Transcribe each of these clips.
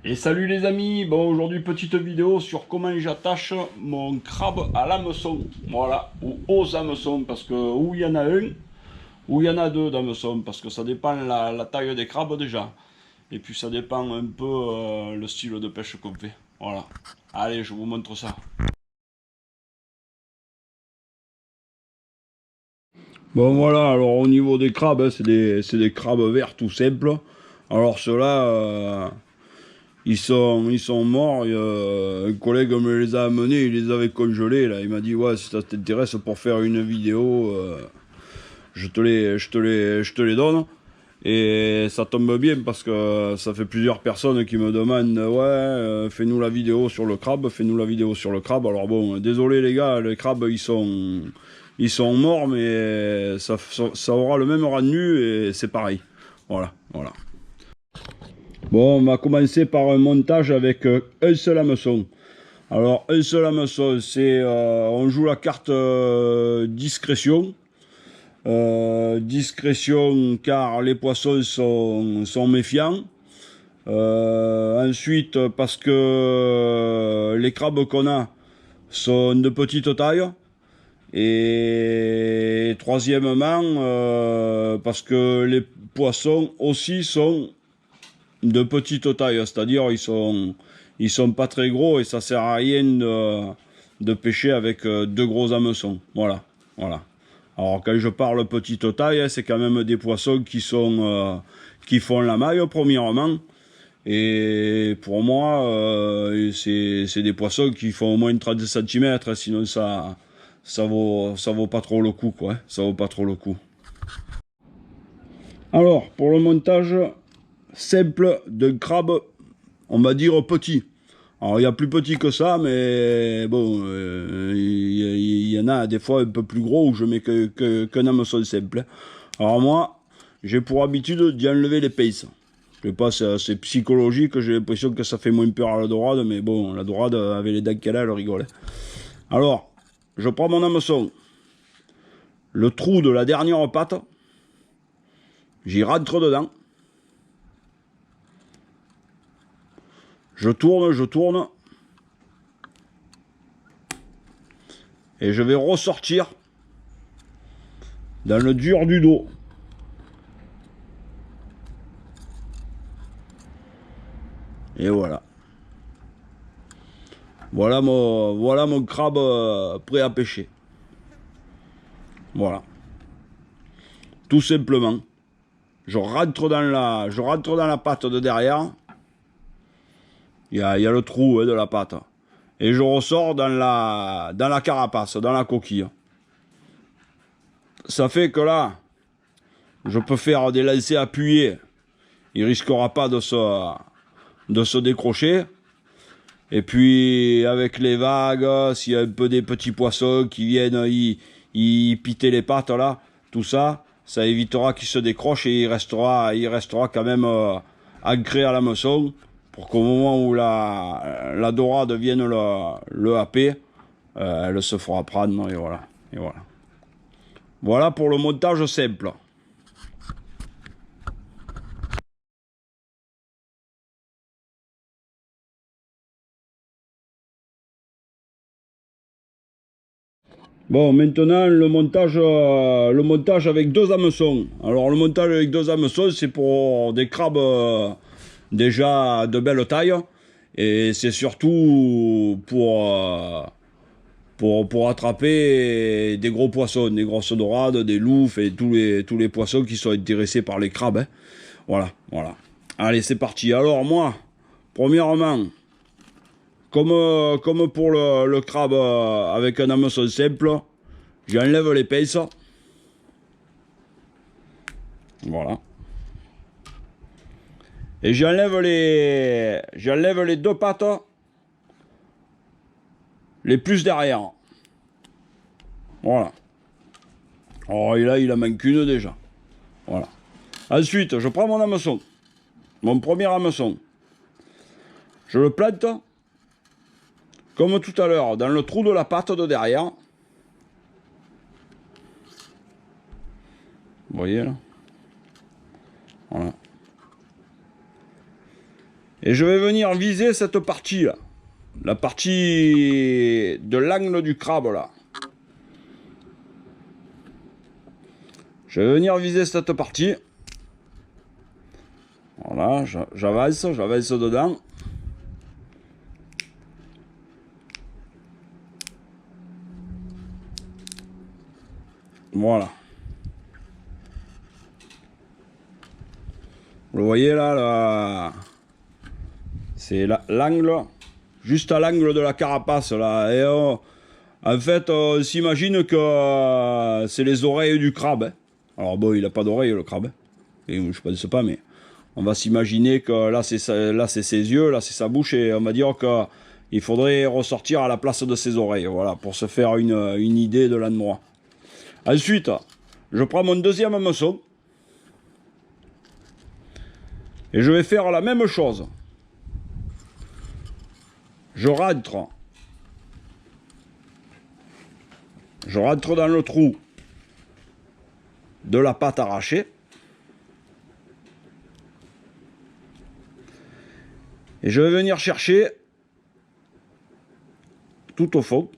Et salut les amis, bon aujourd'hui petite vidéo sur comment j'attache mon crabe à l'hameçon, voilà, ou aux hameçons, parce que où il y en a un, ou il y en a deux d'hameçons, parce que ça dépend la taille des crabes déjà, et puis ça dépend un peu le style de pêche qu'on fait, voilà. Allez, je vous montre ça. Bon voilà, alors au niveau des crabes, hein, c'est des crabes verts tout simples, alors ceux-là... ils sont morts. Un collègue me les a amenés, il les avait congelés. Là. Il m'a dit, ouais, si ça t'intéresse pour faire une vidéo, je te les donne. Et ça tombe bien parce que ça fait plusieurs personnes qui me demandent, ouais, fais-nous la vidéo sur le crabe, fais-nous la vidéo sur le crabe. Alors bon, désolé les gars, les crabes, ils sont morts, mais ça aura le même rendu et c'est pareil. Voilà, voilà. Bon, on va commencer par un montage avec un seul hameçon. Alors, un seul hameçon, on joue la carte discrétion. Discrétion car les poissons sont méfiants. Ensuite, parce que les crabes qu'on a sont de petite taille. Et troisièmement, parce que les poissons aussi sont de petite taille, c'est-à-dire ils sont pas très gros et ça sert à rien de pêcher avec deux gros hameçons. Voilà, voilà. Alors quand je parle petite taille, c'est quand même des poissons qui font la maille premièrement. Et pour moi, c'est des poissons qui font au moins 30 cm, sinon ça vaut pas trop le coup, quoi. Hein. Ça vaut pas trop le coup. Alors, pour le montage simple d'un crabe, on va dire petit. Alors il y a plus petit que ça, mais bon, il y en a des fois un peu plus gros où je mets qu'un hameçon simple. Alors moi, j'ai pour habitude d'y enlever les pinces. Je sais pas, c'est psychologique, j'ai l'impression que ça fait moins peur à la dorade, mais bon, la dorade, avec les dents qu'elle a, elle rigole. Alors, je prends mon hameçon, le trou de la dernière patte, j'y rentre dedans, je tourne, et je vais ressortir dans le dur du dos. Et voilà. Voilà mon crabe prêt à pêcher. Voilà. Tout simplement. Je rentre dans la patte de derrière. Il y a le trou de la patte. Et je ressors dans la carapace, dans la coquille. Ça fait que là, je peux faire des lancers appuyés. Il risquera pas de se décrocher. Et puis, avec les vagues, s'il y a un peu des petits poissons qui viennent y piter les pattes, là, tout ça, ça évitera qu'il se décroche et il restera quand même ancré à l'hameçon pour qu'au moment où la dorade vienne le happer, elle se fera prendre et voilà. Et voilà. Voilà pour le montage simple. Bon, maintenant le montage avec deux hameçons. Alors le montage avec deux hameçons, c'est pour des crabes déjà de belle taille et c'est surtout pour attraper des gros poissons, des grosses dorades, des loufs et tous les poissons qui sont intéressés par les crabes. Hein. Voilà, voilà. Allez, c'est parti. Alors moi, premièrement, comme pour le crabe avec un hameçon simple, j'enlève les pinces. Voilà. Et j'enlève les deux pattes les plus derrière. Voilà. Oh, et là, il en manque une déjà. Voilà. Ensuite, je prends mon hameçon. Mon premier hameçon. Je le plante, comme tout à l'heure, dans le trou de la patte de derrière. Vous voyez là? Voilà. Et je vais venir viser cette partie là. La partie de l'angle du crabe là. Je vais venir viser cette partie. Voilà, j'avance dedans. Voilà. Vous le voyez là, c'est l'angle, juste à l'angle de la carapace là. Et en fait, on s'imagine que c'est les oreilles du crabe. Hein. Alors bon, il n'a pas d'oreilles le crabe. Et je pense pas, mais on va s'imaginer que là c'est ses yeux, là c'est sa bouche, et on va dire qu'il faudrait ressortir à la place de ses oreilles, voilà, pour se faire une idée de l'endroit. Ensuite, je prends mon deuxième hameçon et je vais faire la même chose. Je rentre dans le trou de la patte arrachée et je vais venir chercher tout au fond.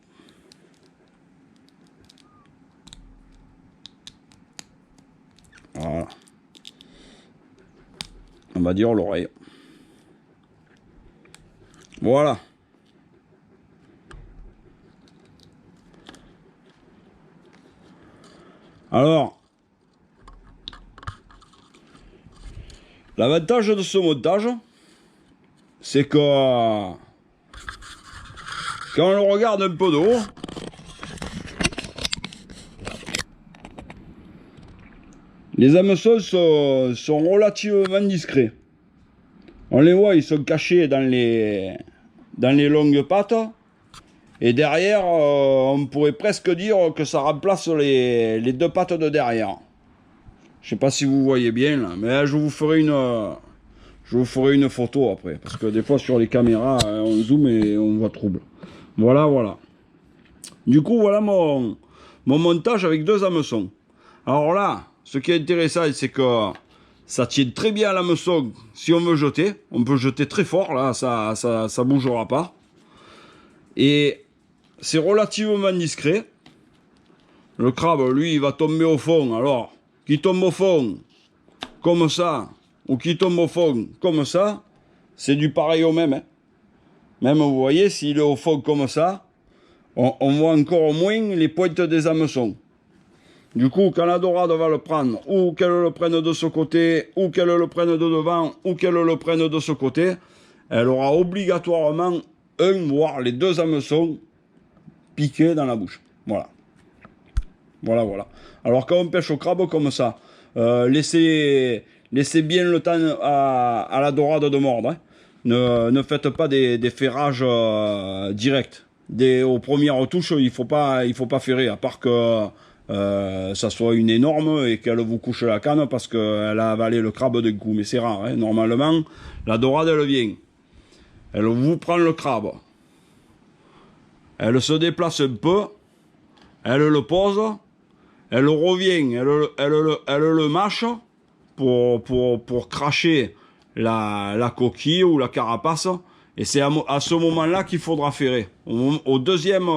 Voilà. On va dire l'oreille. Voilà. Alors, l'avantage de ce montage, c'est que quand on le regarde un peu de haut, les hameçons sont relativement discrets. On les voit, ils sont cachés dans les longues pattes. Et derrière, on pourrait presque dire que ça remplace les deux pattes de derrière. Je sais pas si vous voyez bien là, mais là, je vous ferai une photo après. Parce que des fois sur les caméras, on zoome et on voit trouble. Voilà, voilà. Du coup, voilà mon montage avec deux hameçons. Alors là, ce qui est intéressant, c'est que ça tient très bien à l'hameçon si on veut jeter. On peut jeter très fort, là, ça bougera pas. Et c'est relativement discret. Le crabe, lui, il va tomber au fond. Alors, qui tombe au fond comme ça, ou qui tombe au fond comme ça, c'est du pareil au même. Hein. Même, vous voyez, s'il est au fond comme ça, on voit encore moins les pointes des hameçons. Du coup, quand la dorade va le prendre, ou qu'elle le prenne de ce côté, ou qu'elle le prenne de devant, ou qu'elle le prenne de ce côté, elle aura obligatoirement un, voire les deux hameçons piqués dans la bouche. Voilà. Voilà, voilà. Alors quand on pêche au crabe comme ça, laissez bien le temps à la dorade de mordre. Hein. Ne faites pas des ferrages directs. Aux premières touches, il faut pas ferrer, à part que ça soit une énorme et qu'elle vous couche la canne parce qu'elle a avalé le crabe d'un coup. Mais c'est rare. Hein. Normalement, la dorade, elle vient. Elle vous prend le crabe. Elle se déplace un peu. Elle le pose. Elle revient, elle le mâche pour cracher la coquille ou la carapace. Et c'est à ce moment-là qu'il faudra ferrer. Au deuxième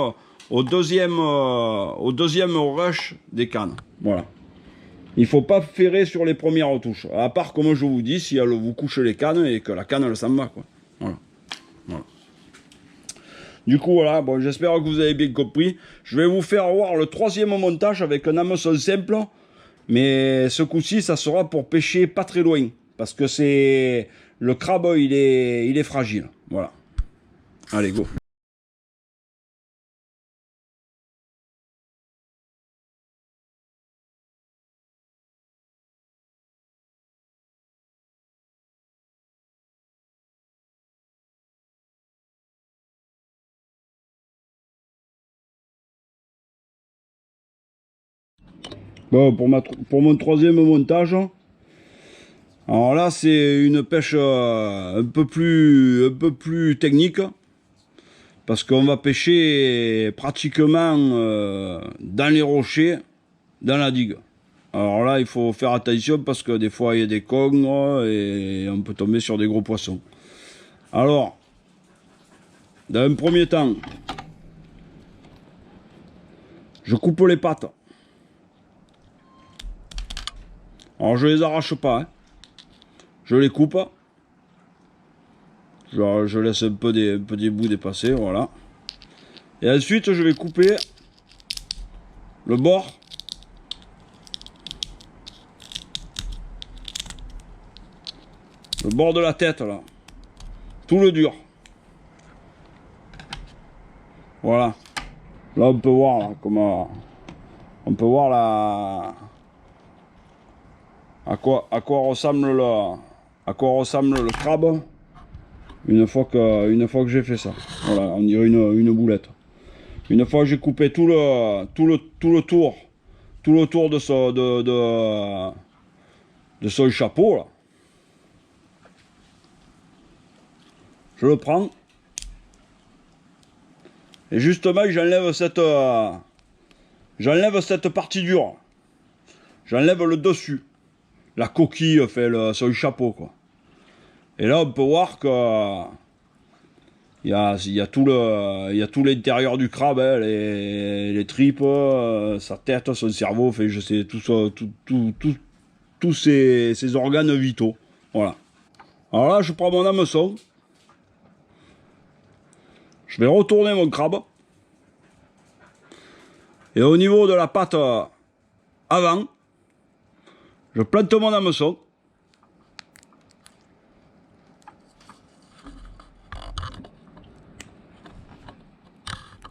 rush des cannes. Voilà. Il ne faut pas ferrer sur les premières touches. À part, comme je vous dis, si elle vous couche les cannes et que la canne, elle s'en va, quoi. Voilà. Voilà. Du coup, voilà, bon, j'espère que vous avez bien compris. Je vais vous faire voir le troisième montage avec un hameçon simple. Mais ce coup-ci, ça sera pour pêcher pas très loin. Parce que c'est... Le crabe, il est fragile. Voilà. Allez, go. Bon, pour mon troisième montage, alors là, c'est une pêche un peu plus technique. Parce qu'on va pêcher pratiquement dans les rochers, dans la digue. Alors là, il faut faire attention parce que des fois, il y a des cons et on peut tomber sur des gros poissons. Alors, dans un premier temps, je coupe les pattes. Alors je les arrache pas, hein. Je les coupe. Je laisse un peu des bouts dépasser, voilà. Et ensuite je vais couper le bord. Le bord de la tête là. Tout le dur. Voilà. Là on peut voir là, comment. On peut voir là. À quoi ressemble le crabe une fois que j'ai fait ça. Voilà, on dirait une boulette. Une fois que j'ai coupé tout le tour de son chapeau là, je le prends et justement j'enlève cette partie dure. J'enlève le dessus. La coquille fait son chapeau quoi. Et là on peut voir que il y a tout l'intérieur du crabe, hein, les tripes, sa tête, son cerveau, fait je sais tout ça, tous ses organes vitaux. Voilà. Alors là je prends mon hameçon. Je vais retourner mon crabe. Et au niveau de la patte avant, je plante mon hameçon.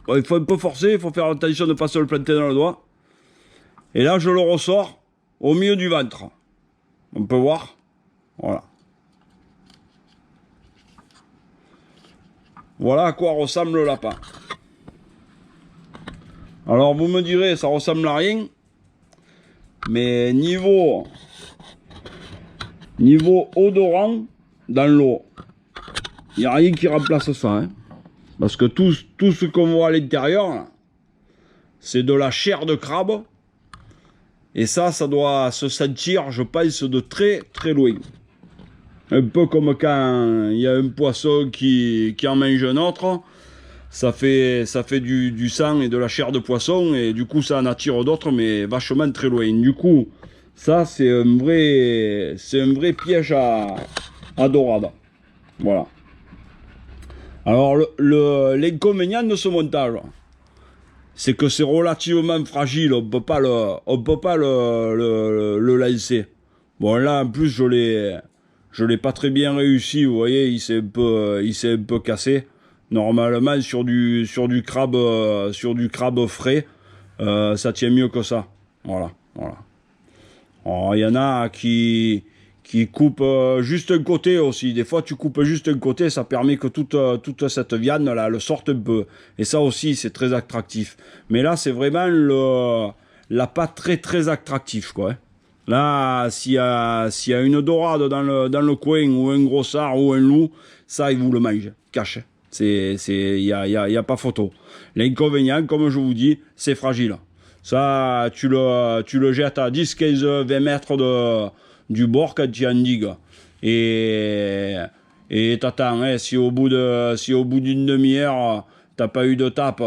Bon, il faut un peu forcer, il faut faire attention de ne pas se le planter dans le doigt. Et là, je le ressors au milieu du ventre. On peut voir. Voilà. Voilà à quoi ressemble le lapin. Alors, vous me direz, ça ressemble à rien. Mais niveau odorant dans l'eau, il n'y a rien qui remplace ça. Hein. Parce que tout ce qu'on voit à l'intérieur, c'est de la chair de crabe. Et ça doit se sentir, je pense, de très très loin. Un peu comme quand il y a un poisson qui en mange un autre. Ça fait du sang et de la chair de poisson. Et du coup, ça en attire d'autres, mais vachement très loin. Du coup, ça, c'est un vrai piège à dorade. Voilà. Alors, l'inconvénient de ce montage, c'est que c'est relativement fragile, on peut pas le lancer. Bon là en plus je l'ai pas très bien réussi, vous voyez, il s'est un peu cassé. Normalement sur du crabe frais, ça tient mieux que ça. Voilà. Alors il y en a qui coupent juste un côté aussi. Des fois tu coupes juste un côté, ça permet que toute cette viande là le sorte un peu. Et ça aussi c'est très attractif. Mais là c'est vraiment la pâte très très attractif quoi. Là s'il y a une dorade dans le coin ou un gros sard ou un loup, ça il vous le mange, cache. Il y a pas photo. L'inconvénient comme je vous dis, c'est fragile. Ça tu le jettes à 10, 15, 20 mètres du bord quand tu endigues. Et t'attends, hein, si au bout d'une demi-heure, t'as pas eu de tape,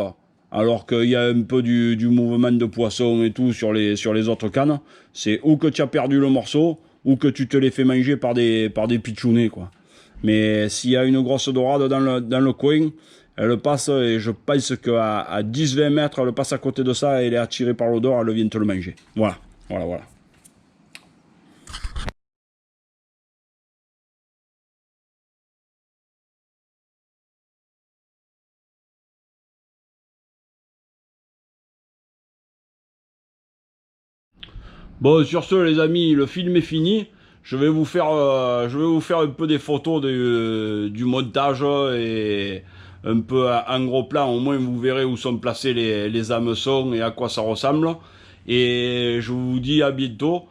alors qu'il y a un peu du mouvement de poisson et tout sur les autres cannes, c'est ou que tu as perdu le morceau, ou que tu te les fais manger par des pitchounets, quoi. Mais s'il y a une grosse dorade dans le coin, elle passe, et je pense qu'à 10-20 mètres, elle passe à côté de ça, et elle est attirée par l'odeur, elle vient te le manger. Voilà. Bon, sur ce, les amis, le film est fini. Je vais vous faire un peu des photos du montage et un peu en gros plan. Au moins, vous verrez où sont placés les hameçons et à quoi ça ressemble. Et je vous dis à bientôt.